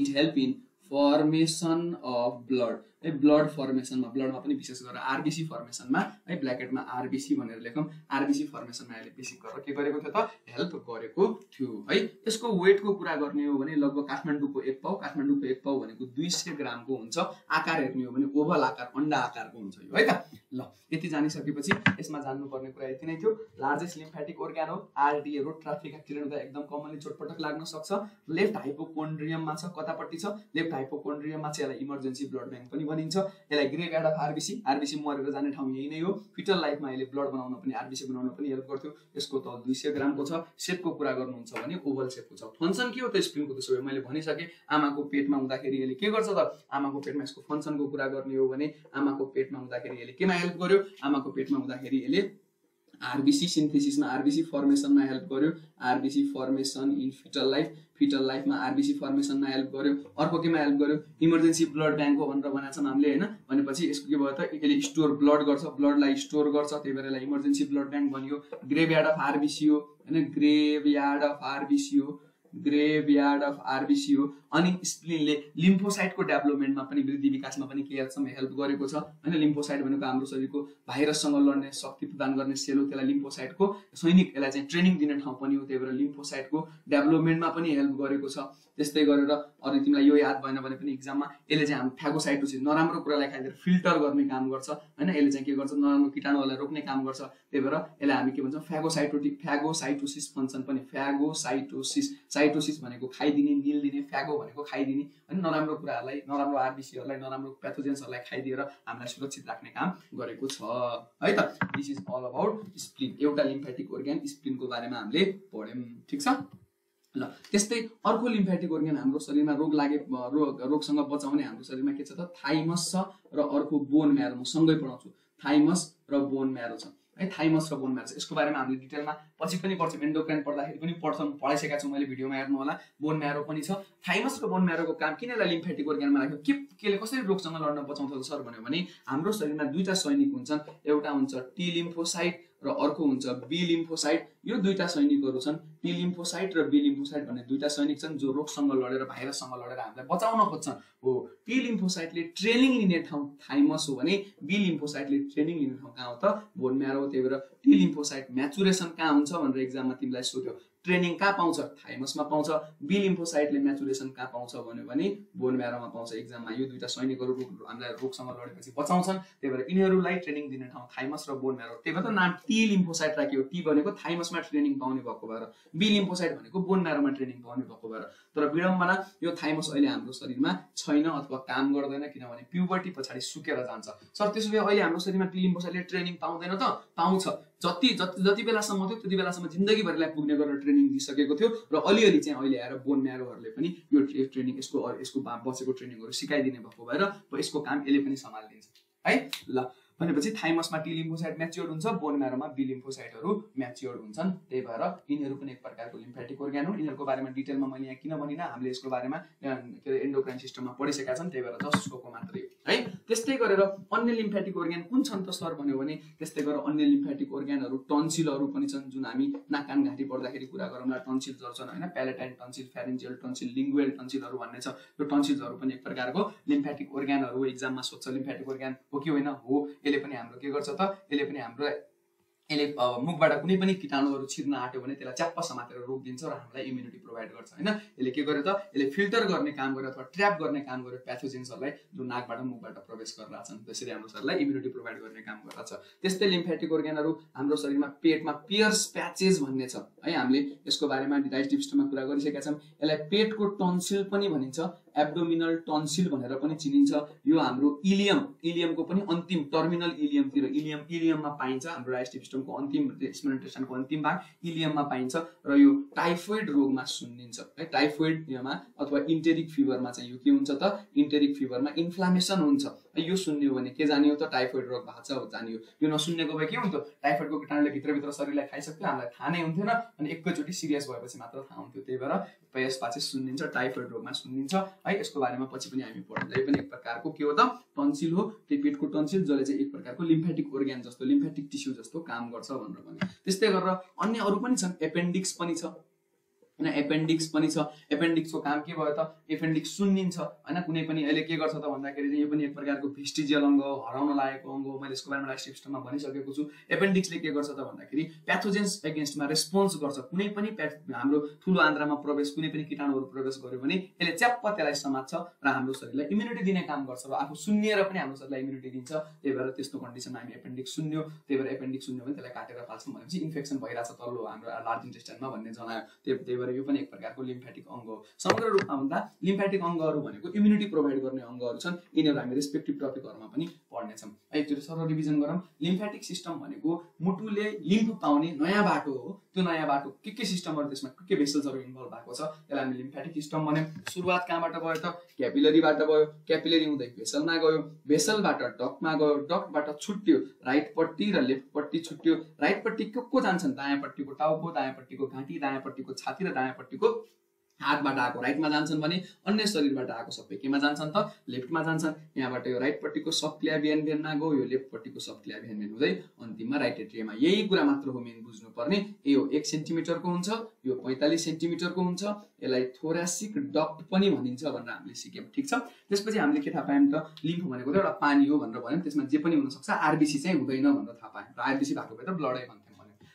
help in formation of blood है, ब्लड फर्मेसनमा, ब्लडमा पनि विशेष गरेर आरबिसी फर्मेसनमा है, ब्ल्याकेटमा आरबिसी भनेर लेखौँ। आरबिसी फर्मेसनमा यसले बेसिक गरेर के गरेको थियो त, हेल्प गरेको थियो है। यसको वेटको कुरा गर्ने हो भने लगभग काठमाडौँको 1 पाउ, काठमाडौँको 1 पाउ भनेको 200 ग्रामको हुन्छ। आकार हेर्ने हो भने ओभल आकार, अन्डा आकारको हुन्छ यो है त। ल यति जानिसकेपछि यसमा जान्नुपर्ने कुरा यति नै थियो। लार्जेस्ट लिम्फेटिक organ हो, RTA, रोड ट्राफिक एक्सिडेन्ट हुँदा एकदम कमनली चोटपटक लाग्न सक्छ। लेफ्ट हाइपोकोन्ड्रियममा छ, कतापट्टि छ, लेफ्ट हाइपोकोन्ड्रियममा छ, यसलाई इमर्जेन्सी ब्लड ब्याङ्क पनि भनिन्छ। यसलाई ग्रेभयार्ड अफ आरबिसी, आरबिसी मरेर जाने ठाउँ यही नै हो। फिटल लाइफमा यसले ब्लड बनाउन पनि, आरबिसी बनाउन पनि हेल्प गर्थ्यो। यसको तल 200 ग्रामको छ। सेपको कुरा गर्नुहुन्छ भने ओभल सेपको छ। फङ्सन के हो त स्प्लिनको, त्यसो भए मैले भनिसकेँ। आमाको पेटमा हुँदाखेरि यसले के गर्छ त, आमाको पेटमा यसको फङ्सनको कुरा गर्ने हो भने आमाको पेटमा हुँदाखेरि यसले केमा हेल्प गर्यो, आमाको पेटमा हुँदाखेरि यसले आरबिसी सिन्थेसिसमा, आरबिसी फर्मेसनमा हेल्प गर्यो। RBC formation in fetal life, fetal लाइफमा आरबिसी फर्मेसनमा हेल्प गर्यो। अर्को केमा हेल्प गर्यो, इमर्जेन्सी ब्लड ब्याङ्क हो भनेर भनेको छौँ हामीले होइन। भनेपछि यसको के भयो त, यसले स्टोर ब्लड गर्छ, ब्लडलाई स्टोर गर्छ, त्यही भएर यसलाई इमर्जेन्सी ब्लड ब्याङ्क भनियो। ग्रेभयार्ड अफ आरबिसी हो होइन, ग्रेभयार्ड अफ आरबिसी हो, ग्रेभयार्ड अफ आरबिसी हो। अनि स्प्लिनले लिम्फोसाइटको डेभलपमेन्टमा पनि, वृद्धि विकासमा पनि के हेल्प गरेको छ होइन। लिम्फोसाइट भनेको हाम्रो शरीरको भाइरससँग लड्ने शक्ति प्रदान गर्ने सेल हो, त्यसलाई लिम्फोसाइटको सैनिक, यसलाई चाहिँ ट्रेनिङ दिने ठाउँ पनि हो। त्यही भएर लिम्फोसाइटको डेभलपमेन्टमा पनि हेल्प गरेको छ। त्यस्तै गरेर अरू तिमीलाई यो याद भएन भने पनि इक्जाममा यसले चाहिँ हाम्रो फ्यागोसाइटोसिस, नराम्रो कुरालाई खाइदिएर फिल्टर गर्ने काम गर्छ होइन। यसले चाहिँ के गर्छ, नराम्रो कीटाणुहरूलाई रोक्ने काम गर्छ। त्यही भएर यसलाई हामी के भन्छौँ, फ्यागोसाइटोसिस फङ्सन पनि, फ्यागोसाइटोसिस। साइटोसिस भनेको खाइदिने, निल्दिने, फ्यागो भनेको खाइदिने होइन, नराम्रो कुराहरूलाई, नराम्रो आरबिसीहरूलाई, नराम्रो प्याथोजेन्सहरूलाई खाइदिएर हामीलाई सुरक्षित राख्ने काम गरेको छ है त। This is all about spleen. एउटा लिम्फेटिक organ स्प्लिनको बारेमा हामीले पढ्यौँ। ठिक छ। ल त्यस्तै अर्को लिम्फेटिक organ हाम्रो शरीरमा रोगसँग बचाउने हाम्रो शरीरमा के छ त, थाइमस छ र अर्को बोन म्यारो। म सँगै पढाउँछु, थाइमस र बोन म्यारो छ है। थाइमस र बोन म्यारो छ, यसको बारेमा हामीले डिटेलमा पछि पनि पढ्छौँ, एन्डोक्राइन पढ्दाखेरि पनि पढाइसकेका छौँ मैले, भिडियोमा हेर्नु होला। बोन म्यारो पनि छ। थाइमस र बोन म्यारोको काम किन यसलाई लिम्फेटिक organमा राख्यो, केले कसरी रोगसँग लड्न बचाउँछ सर भन्यो भने, हाम्रो शरीरमा दुईटा सैनिक हुन्छन्, एउटा हुन्छ टी लिम्फोसाइट र अर्को हुन्छ बी लिम्फोसाइट। यो दुईटा सैनिकहरू छन्, टी लिम्फोसाइट र बी लिम्फोसाइट भन्ने दुईटा सैनिक छन् जो रोगसँग लडेर, भाइरससँग लडेर हामीलाई बचाउन खोज्छन् हो। टी लिम्फोसाइटले ट्रेनिङ लिने ठाउँ थाइमस हो भने बी लिम्फोसाइटले ट्रेनिङ लिने ठाउँ कहाँ हो त, बोन म्यारो हो। त्यही भएर टी लिम्फोसाइट म्याचुरेसन कहाँ हुन्छ भनेर एक्जाममा तिमीलाई सोध्यो, ट्रेनिङ कहाँ पाउँछ, थाइमसमा पाउँछ। बी लिम्फोसाइटले म्याचुरेसन कहाँ पाउँछ भन्यो भने बोन म्यारोमा पाउँछ। एक्जाममा यो दुईटा सैनिकहरू हामीलाई रोगसँग लडेपछि बचाउँछन्, त्यही भएर यिनीहरूलाई ट्रेनिङ दिने ठाउँ थाइमस र बोन म्यारो। त्यही भएर नाम टी लिम्फोसाइट राखियो। टी भनेको थाइमसमा ट्रेनिङ पाउने भएको भएर, बी लिम्फोसाइट भनेको बोन म्यारोमा ट्रेनिङ पाउने भएको भएर। तर विडम्बना, यो थाइमस अहिले हाम्रो शरीरमा छैन अथवा काम गर्दैन, किनभने प्युबर्टी पछाडि सुकेर जान्छ। सर त्यसो भए अहिले हाम्रो शरीरमा टी लिम्फोसाइटले ट्रेनिङ पाउँदैन त? पाउँछ। जति बेलासम्म थियो त्यति बेलासम्म जिन्दगीभरिलाई पुग्ने गरेर ट्रेनिङ दिइसकेको थियो र अलिअलि चाहिँ अहिले आएर बोन म्यारोहरूले पनि यो ट्रेनिङ यसको बसेको ट्रेनिङहरू सिकाइदिने भएको भएर यसको काम यसले पनि सम्हालिदिन्छ है। ल भनेपछि थाइमसमा टी लिम्फोसाइट म्याच्योर्ड हुन्छ, बोन म्यारोमा बी लिम्फोसाइटहरू म्याच्योर्ड हुन्छन्। त्यही भएर यिनीहरू पनि एक प्रकारको लिम्फेटिक अर्गान हुन्। यिनीहरूको बारेमा डिटेलमा मैले यहाँ किन भनिनँ, हामीले यसको बारेमा के अरे एन्डोक्राइन सिस्टममा पढिसकेका छन्, त्यही भएर जस्ट स्कोपको मात्रै है। त्यस्तै गरेर अन्य लिम्फेटिक अर्गान कुन छन् त सर भन्यो भने त्यस्तै गरेर अन्य लिम्फेटिक अर्गानहरू टन्सिलहरू पनि छन्, जुन हामी नाक कान घाँटी पर्दाखेरि कुरा गरौँला टन्सिल झर्छन् होइन, प्यालेटाइन टन्सिल, फ्यारेन्जियल टन्सिल, लिङ्गुअल टन्सिलहरू भन्ने छ। यो टन्सिल्सहरू पनि एक प्रकारको लिम्फेटिक अर्गानहरू हो। एक्जाममा सोध्छ लिम्फेटिक अर्गान हो कि होइन, हो। यसले पनि हाम्रो के गर्छ त, यसले पनि हाम्रो मुखबाट कुनै पनि कीटाणुहरू छिर्न आँट्यो भने त्यसलाई च्याप्प समातेर रोकिदिन्छ र हामीलाई इम्युनिटी प्रोभाइड गर्छ होइन। यसले के गर्यो त, यसले फिल्टर गर्ने काम गर्यो अथवा ट्र्याप गर्ने काम गर्यो प्याथोजेन्सहरूलाई जो नाकबाट मुखबाट प्रवेश गरिरहेका छन्। त्यसरी हाम्रो शरीरलाई इम्युनिटी प्रोभाइड गर्ने काम गरिरहेछ। त्यस्तै लिम्फेटिक अर्गानहरू हाम्रो शरीरमा पेटमा पियर्स प्याचेस भन्ने छ है, हामीले यसको बारेमा डाइजेस्टिभ सिस्टममा कुरा गरिसकेका छौँ। यसलाई पेटको टन्सिल पनि भनिन्छ, एब्डोमिनल टन्सिल भनेर पनि चिनिन्छ। यो हाम्रो इलियमको पनि अन्तिम टर्मिनल इलियमतिर इलियममा पाइन्छ। हाम्रो डाइजेस्टिभ सिस्टमको अन्तिम स्मल इन्टेस्टाइनको अन्तिम भाग इलियममा पाइन्छ र यो टाइफोइड रोगमा सुन्निन्छ है। टाइफोइडमा अथवा इन्टेरिक फिभरमा चाहिँ यो के हुन्छ त, इन्टेरिक फिभरमा इन्फ्लामेसन हुन्छ। यो सुन्नियो भने के जानियो त, टाइफोइड रोग भएको छ जानियो। यो नसुन्नेको भए के हुन्थ्यो, टाइफोइडको कीटाणुले भित्रभित्र शरीरलाई खाइसक्थ्यो, हामीलाई थाहा नै हुन्थेन अनि एकैचोटि सिरियस भएपछि मात्र थाहा हुन्थ्यो। त्यही भएर पेयस प्याचेस सुन्निन्छ, टाइफोइड रोगमा सुन्निन्छ है। यसको बारेमा पछि पनि हामी पढ्दै पनि एक प्रकारको के हो त, टन्सिल हो। त्यो पेटको टन्सिल जसले चाहिँ एक प्रकारको लिम्फेटिक अर्गान जस्तो, लिम्फेटिक टिस्यु जस्तो काम गर्छ भनेर भन्यो। त्यस्तै गरेर अन्य अरू पनि छन्, एपेन्डिक्स पनि छ होइन, एपेन्डिक्स पनि छ। एपेन्डिक्सको काम के भयो त, एपेन्डिक्स सुन्निन्छ होइन। कुनै पनि अहिले के गर्छ त भन्दाखेरि चाहिँ यो पनि एक प्रकारको भेस्टिजियल अङ्ग हो, हराउन लागेको अङ्ग हो। मैले यसको बारेमा डाइजेस्टिभ सिस्टममा भनिसकेको छु। एपेन्डिक्सले के गर्छ त भन्दाखेरि प्याथोजेन्स एगेन्स्टमा रेस्पोन्स गर्छ। कुनै पनि हाम्रो ठुलो आन्द्रामा प्रवेश कुनै पनि कीटाणुहरू प्रवेश गर्यो भने यसले च्याप्प त्यसलाई समात्छ र हाम्रो शरीरलाई इम्युनिटी दिने काम गर्छ र आफू सुन्निएर पनि हाम्रो शरीरलाई इम्युनिटी दिन्छ। त्यही भएर त्यस्तो कन्डिसनमा हामी एपेन्डिक्स सुन्यो, त्यही भएर एपेन्डिक्स सुन्यो भने त्यसलाई काटेर फाल्छौँ भनेपछि इन्फेक्सन भइरहेछ तल्लो हाम्रो लार्ज इन्टेस्टाइनमा भन्ने जनायो। त्यही भएर यो पनि एक प्रकारको लिम्फेटिक अङ्ग हो। समग्र रूपमा भन्दा लिम्फेटिक अङ्गहरू भनेको इम्युनिटी प्रोभाइड गर्ने अङ्गहरू छन्। यिनीहरू हामी रेस्पेक्टिभ टपिकहरूमा पनि पढ्नेछौँ। एकचोटि सरल रिभिजन गरौँ। लिम्फेटिक सिस्टम भनेको मुटुले लिम्फ पाउने नयाँ बाटो हो। त्यो नयाँ बाटो के सिस्टमहरू त्यसमा के भेसल्सहरू इन्भल्भ भएको छ त्यसलाई हामी लिम्फेटिक सिस्टम भन्यौँ। सुरुवात कहाँबाट भयो त, क्यापिलरीबाट भयो, क्यापिलरी हुँदै भेसलमा गयो, भेसलबाट डक्टमा गयो, डक्टबाट छुट्यो राइटपट्टि र लेफ्टपट्टि छुट्यो। राइटपट्टि को जान्छन्, दायाँपट्टिको टाउको, दायाँपट्टिको घाँटी, दायाँपट्टिको छाती र दायाँपट्टिको हातबाट आएको राइटमा जान्छन् भने अन्य शरीरबाट आएको सबै केमा जान्छन् त, लेफ्टमा जान्छन्। यहाँबाट यो राइटपट्टिको सबक्ल्याभियन भेनमा गयो, यो लेफ्टपट्टिको सबक्ल्याभियन भेन हुँदै अन्तिममा राइट एट्रियममा। यही कुरा मात्र हो मेन बुझ्नुपर्ने। यो 1 सेन्टिमिटरको हुन्छ, यो 45 सेन्टिमिटरको हुन्छ। यसलाई थोरासिक डक्ट पनि भनिन्छ भनेर हामीले सिक्यौँ, ठिक छ। त्यसपछि हामीले के थाहा पायौँ त, लिम्फ भनेको त एउटा पानी हो भनेर भन्यौँ। त्यसमा जे पनि हुनसक्छ, आरबिसी चाहिँ हुँदैन भनेर थाहा पायौँ। र आरबिसी भएको भए त ब्लडै भन्थ्यौँ।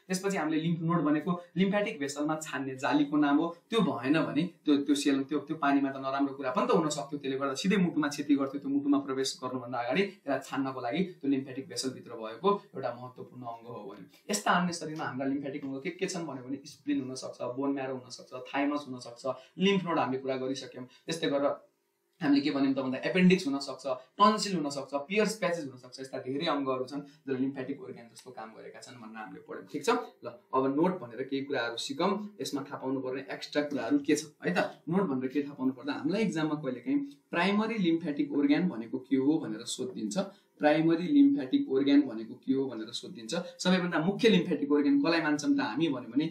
त्यसपछि हामीले लिम्फ नोड भनेको लिम्फेटिक भेसलमा छान्ने जालीको नाम हो। त्यो भएन भने त्यो सेल त्यो पानीमा त नराम्रो कुरा पनि त हुन सक्थ्यो, त्यसले गर्दा सिधै मुटुमा क्षति गर्थ्यो। त्यो मुटुमा प्रवेश गर्नुभन्दा अगाडि त्यसलाई छान्नको लागि त्यो लिम्फेटिक भेसलभित्र भएको एउटा महत्त्वपूर्ण अङ्ग हो भन्यो। यस्ता अन्य शरीरमा हाम्रा लिम्फेटिक अङ्ग के छन् भन्यो भने स्प्लिन हुनसक्छ, बोन म्यारो हुनसक्छ, थाइमस हुनसक्छ, लिम्फ नोड हामीले कुरा गरिसक्यौँ। त्यस्तै गरेर हामीले के भन्यौँ त भन्दा एपेन्डिक्स हुनसक्छ, टन्सिल हुनसक्छ, पियर्स प्याचेस हुनसक्छ। यस्ता धेरै अङ्गहरू छन् जसले लिम्फेटिक अर्गान जस्तो काम गरेका छन् भनेर हामीले पढ्यौँ, ठिक छ। ल अब नोट भनेर केही कुराहरू सिकौँ। यसमा थाहा पाउनु पर्ने एक्स्ट्रा कुराहरू के छ है त। नोट भनेर के थाहा पाउनु पर्दा हामीलाई एक्जाममा कहिलेकाहीँ प्राइमरी लिम्फेटिक अर्गान भनेको के हो भनेर सोधिन्छ। प्राइमरी लिम्फेटिक अर्गान भनेको के हो भनेर सोधिन्छ। सबैभन्दा मुख्य लिम्फेटिक अर्गान कसलाई मान्छौँ त हामी भन्यो भने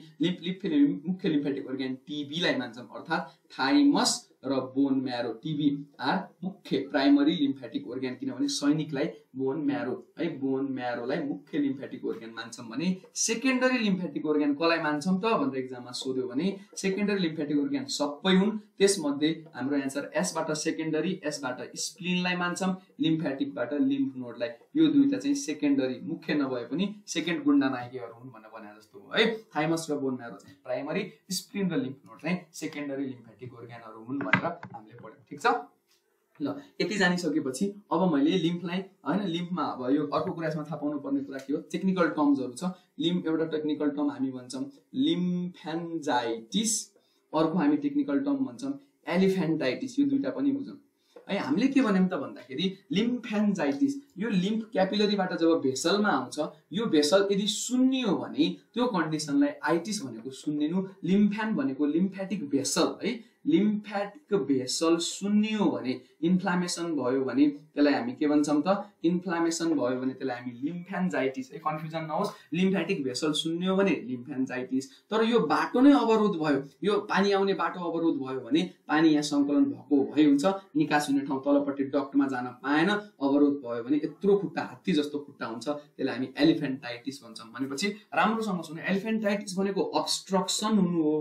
मुख्य लिम्फेटिक अर्गान टिबीलाई मान्छौँ, अर्थात् थाइमस र बोन म्यारो। टिबी आर मुख्य प्राइमरी लिम्फेटिक अर्गान, किनभने सैनिकलाई बोन म्यारो है, बोन म्यारोलाई मुख्य लिम्फेटिक अर्गान मान्छौँ भने सेकेन्डरी लिम्फेटिक अर्गान कसलाई मान्छौँ त भनेर एक्जाममा सोध्यो भने सेकेन्डरी लिम्फेटिक अर्गान सबै हुन्। त्यसमध्ये हाम्रो एन्सर एसबाट सेकेन्डरी, एसबाट स्प्लिनलाई मान्छौँ, लिम्फेटिकबाट लिम्फ नोडलाई। यो दुईटा चाहिँ सेकेन्डरी, मुख्य नभए पनि सेकेन्ड गुण्डा नायकीहरू हुन् भनेर भने जस्तो हो है। थाइमस र बोन म्यारो चाहिँ प्राइमरी, स्प्लिन र लिम्फ नोड चाहिँ सेकेन्डरी लिम्फेटिक अर्गानहरू हुन् भनेर हामीले पढ्यौँ, ठिक छ। ल यति जानिसकेपछि अब मैले लिम्फलाई होइन, लिम्फमा अब यो अर्को कुरा यसमा थाहा पाउनु पर्ने कुरा के हो, टेक्निकल टर्म्सहरू छ। लिम्फ एउटा टेक्निकल टर्म हामी भन्छौँ लिम्फेन्जाइटिस, अर्को हामी टेक्निकल टर्म भन्छौँ एलिफेन्टाइटिस। यो दुईटा पनि बुझौँ है। हामीले के भन्यौँ त भन्दाखेरि लिम्फेन्जाइटिस, यो लिम्फ क्यापिलरीबाट जब भेसलमा आउँछ यो भेसल यदि सुन्नियो भने त्यो कन्डिसनलाई आइटिस भनेको सुन्निनु, लिम्फ्यान भनेको लिम्फेटिक भेसल है, लिम्फेटिक भेसल सुन्नियो भने इन्फ्लामेसन भयो भने त्यसलाई हामी के भन्छौं त, इन्फ्लामेसन भयो भने त्यसलाई हामी लिम्फ्यान्जाइटिस है, कन्फ्युजन नहोस्, लिम्फेटिक भेसल सुन्नियो भने लिम्फ्यान्जाइटिस। तर यो बाटो नै अवरोध भयो, यो पानी आउने बाटो अवरोध भयो भने पानी यहाँ संकलन भएको भए हुन्छ, निकास हुने ठाउँ तलपट्टि डक्टमा जान पाएन, अवरोध भयो भने यत्रो खुट्टा हात्ती जस्तो खुट्टा हुन्छ, त्यसलाई हामी एलिफेन्टाइटिस भन्छौं। भनेपछि राम्रोसँग सुन्नु, एलिफेन्टाइटिस भनेको अब्स्ट्रक्सन हुनु हो,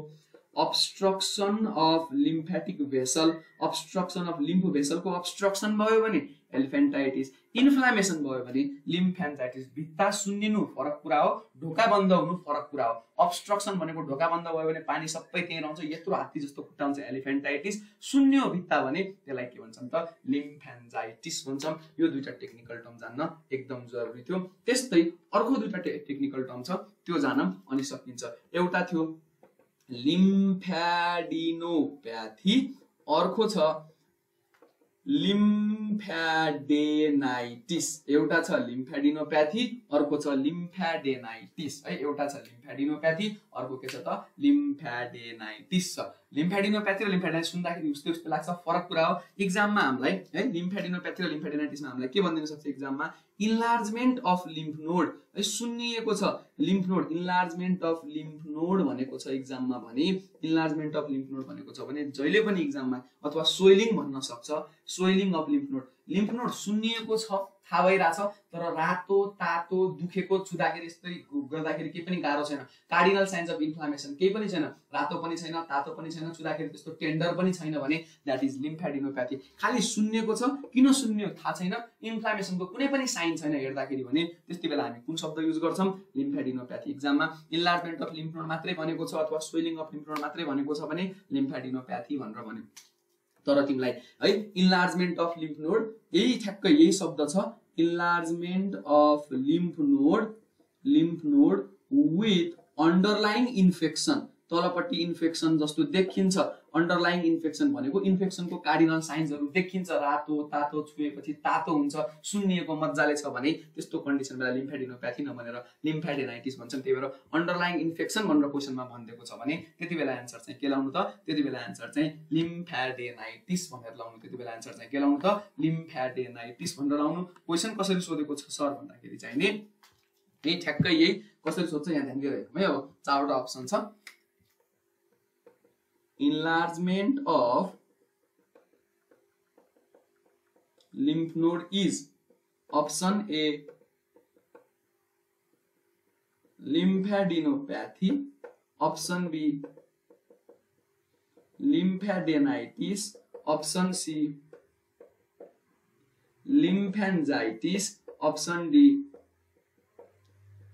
obstruction of lymphatic vessel, obstruction of lymph vessel को obstruction भयो भने elephantitis, inflammation भयो भने lymphangitis। भित्ता सुन्निनु फरक कुरा हो, ढोका बन्द हुनु फरक कुरा हो। obstruction भनेको ढोका बन्द भयो भने पानी सबै त्यही रहन्छ, यत्रो हात्ती जस्तो खुट्टा हुन्छ elephantitis, सुन्नियो भित्ता भने त्यसलाई के भन्छौं त, lymphangitis भन्छौं। यो दुईटा टेक्निकल टर्म जान्न एकदम जरुरी थियो। त्यस्तै अर्को दुईटा टेक्निकल टर्म छ त्यो जानम अनि सकिन्छ। एउटा थियो लिम्फेडिनोप्याथी, अर्को छ लिम्फेडेनाइटिस। एउटा छ लिम्फेडिनोप्याथी, अर्को छ लिम्फेडेनाइटिस है। एउटा छ लिम्फेडिनोप्याथी, अर्को के छ त लिम्फेडेनाइटिस छ। लिम्फेडिनोप्याथी र लिम्फेडेनाइटिस सुन्दाखेरि उस्तै उस्तै लाग्छ, फरक कुरा हो। एक्जाममा हामीलाई है लिम्फेडिनोप्याथी र लिम्फेडेनाइटिसमा हामीलाई के भनिदिन सक्छ एक्जाममा, इन्लार्जमेन्ट अफ लिम्फ नोड है, सुन्निएको छ lymph node, enlargement of lymph node भनेको छ एक्जाममा भने, इन्लार्जमेन्ट अफ लिम्फ नोड भनेको छ भने जहिले पनि एक्जाममा, अथवा सोइलिङ भन्न सक्छ, swelling of lymph node. Lymph node सुन्निएको छ थाहा भइरहेछ तर रातो तातो दुखेको छुँदाखेरि यस्तै गर्दाखेरि केही पनि गाह्रो छैन, कार्डिनल साइन्स अफ इन्फ्लामेसन केही पनि छैन, रातो पनि छैन तातो पनि छैन, छुँदाखेरि त्यस्तो टेन्डर पनि छैन भने द्याट इज लिम्फेडिनोप्याथी। खाली सुन्निएको छ, किन सुन्नियो थाहा छैन, इन्फ्लामेसनको कुनै पनि साइन छैन हेर्दाखेरि भने त्यति बेला हामी कुन शब्द युज गर्छौं, लिम्फेडिनोप्याथी। एक्जाममा इन्लार्जमेन्ट अफ लिम्फ नोड मात्रै भनेको छ अथवा स्वेलिङ अफ लिम्फ नोड मात्रै भनेको छ भने लिम्फेडिनोप्याथी भनेर भन्यो। तर तिमीलाई है इन्लार्जमेन्ट अफ लिम्फ नोड यही ठ्याक्कै यही शब्द छ, enlargement of lymph node with underlying infection, तलपट्टि इन्फेक्सन जस्तो देखिन्छ। अन्डरलाइन इन्फेक्सन भनेको इन्फेक्सनको कार्डिनल साइन्सहरु देखिन्छ, रातो तातो छुएपछि तातो हुन्छ, सुन्निएको मज्जाले छ भने त्यस्तो कन्डिसन बेला लिम्फेडिनोप्याथी नभनेर लिम्फेडेनाइटिस भन्छन्। त्यही भएर अन्डरलाइन इन्फेक्सन भनेर क्वेशनमा भनिदिएको छ भने त्यति बेला आन्सर चाहिँ के लाउनु त, त्यति बेला आन्सर चाहिँ लिम्फेडेनाइटिस भनेर लाउनु। त्यति बेला आन्सर चाहिँ के लाउनु त, लिम्फेडेनाइटिस भनेर लाउनु। क्वेशन कसरी सोधेको छ सर भन्दाखेरि चाहिँ नि यही ठ्याक्कै यही कसरी सोध्छ यहाँ ध्यान दिएर हेरौँ है। अब चारवटा अप्सन छ, enlargement of lymph node is option A lymphadenopathy, option B lymphadenitis, option C lymphangitis, option D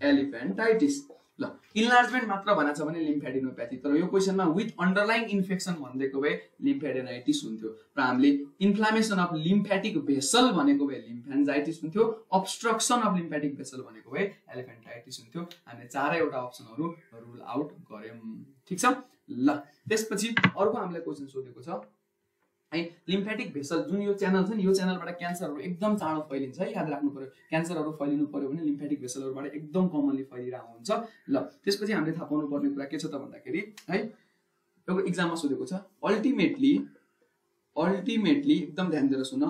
elephantitis। ल इन्लार्जमेन्ट मात्र भनेछ भने लिम्फेडिनोप्याथी, तर यो क्वेशनमा विथ अन्डरलाइन इन्फेक्सन भन्देको भए लिम्फेडेनाइटिस हुन्थ्यो र हामीले इन्फ्लामेसन अफ लिम्फेटिक भेसल भनेको भए लिम्फेन्जाइटिस हुन्थ्यो, अब्स्ट्रक्सन अफ लिम्फेटिक भेसल भनेको भए एलिफेन्टाइटिस हुन्थ्यो। हामीले चारैवटा अप्सनहरु रुल आउट गर्यौं, ठीक छ। ल त्यसपछि अर्को हामीले क्वेशन सोधेको छ है, लिम्फेटिक भेसल जुन यो च्यानल छ नि, यो च्यानलबाट क्यान्सरहरु एकदम चाँडो फैलिन्छ है, याद राख्नु पर्यो। क्यान्सरहरु फैलिनु पर्यो भने लिम्फेटिक भेसलहरुबाट एकदम कमनली फैलिरहेको हुन्छ। ल त्यसपछि हामीले थाहा पाउनु पर्ने कुरा के छ त भन्दाखेरि है, यो एक्जाममा सोधेको छ अल्टिमेटली एकदम ध्यान दिएर सुन,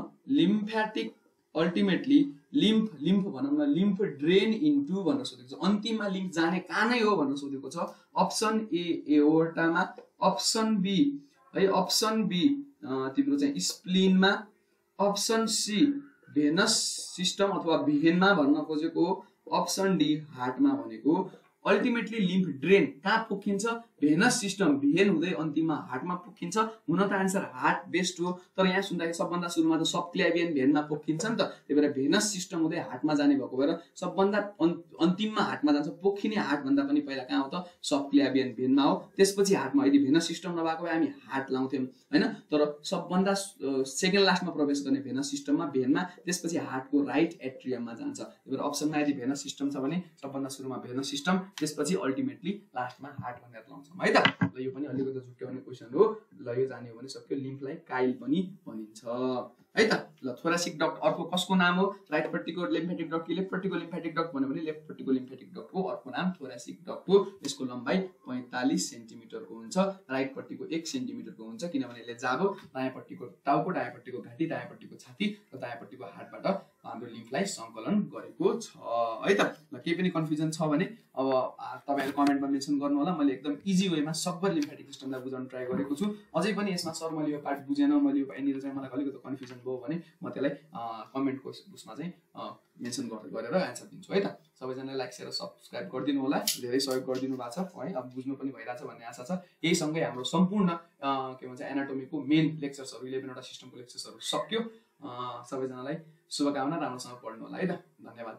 अल्टिमेटली लिम्फ भनौं न, लिम्फ ड्रेन इन्टु भनेर सोधेको छ। अन्तिममा लिम्फ जाने कहाँ नै हो भनेर सोधेको छ। अप्सन ए एओर्टामा, अप्सन बी है, अप्सन बी तिम्रो चाहिँ स्प्लिनमा, अप्सन सी भेनस सिस्टम अथवा भेनमा भन्न खोजेको, अप्सन डी हार्टमा भनेको। अल्टिमेटली लिम्फ ड्रेन कहाँ पुगिन्छ, भेनस सिस्टम भेन हुँदै अन्तिममा हार्टमा पुगिन्छ। हुन त आन्सर हार्ट बेस्ट हो, तर यहाँ सुन्दाखेरि सबभन्दा सुरुमा त सबक्ल्याभियन भेनमा पुगिन्छ नि त, त्यही भएर भेनस सिस्टम हुँदै हार्टमा जाने भएको भएर सबभन्दा अन्तिममा हार्टमा जान्छ। पोखिने हार्ट भन्दा पनि पहिला कहाँ हो त, सबक्ल्याभियन भेनमा हो, त्यसपछि हार्टमा। यदि भेनस सिस्टम नभएको भए हामी हार्ट लाउँथ्यौं हैन, तर सबभन्दा सेकेन्ड लास्टमा प्रवेश गर्ने भेनस सिस्टममा भेनमा, त्यसपछि हार्टको राइट एट्रियममा जान्छ। त्यही भएर अप्सनमा यदि भेनस सिस्टम छ भने सबभन्दा सुरुमा भेनस सिस्टम, त्यसपछि अल्टिमेटली लास्टमा हार्ट भनेर लाउँछौँ है त। ल यो पनि अलिकति झुक्क्याउने क्वेसन हो। ल यो जान्यो भने सक्यो। लिम्फलाई काइल पनि भनिन्छ है त। ल थोरासिक डक्ट अर्को कसको नाम हो? राइटपट्टिको लिम्फेटिक डक्ट कि लेफ्टपट्टिको लिम्फेटिक डक्ट भन्यो भने लेफ्टपट्टिको लिम्फेटिक डक्टको अर्को नाम थोरासिक डक्ट हो। यसको लम्बाइ 45 सेन्टिमिटरको हुन्छ। राइटपट्टिको 1 सेन्टिमिटरको हुन्छ किनभने यसले जाबो दायाँपट्टिको टाउको, दायाँपट्टिको घाँटी, दायाँपट्टिको छाती र दायाँपट्टिको हातबाट हाम्रो लिम्फलाई सङ्कलन गरेको छ है त। ल केही पनि कन्फ्युजन छ भने अब तपाईहरु कमेन्टमा मेन्सन गर्नु होला। मैले एकदम इजी वेमा सबै लिम्फेटिक सिस्टमलाई बुझाउन ट्राई गरेको छु। अझै पनि यसमा सर मैले यो पार्ट बुझेन, मैले यो यहाँनिर चाहिँ मलाई अलिकति कन्फ्युजन भयो भने म त्यसलाई कमेन्टको उसमा चाहिँ मेन्सन गरेर एन्सर दिन्छु है त। सबैजनाले लाइक शेयर सब्स्क्राइब गरिदिनु होला। धेरै सहयोग गरिदिनु भएको छ है। अब बुझ्नु पनि भइरहेछ भन्ने आशा छ। यही सँगै हाम्रो सम्पूर्ण के भन्छ एनाटोमीको मेन लेक्चर्सहरु 11 वटा सिस्टमको लेक्चर्सहरु सक्यो। सबैजनालाई शुभकामना, राम्रोसँग पढ्नु होला है त। धन्यवाद।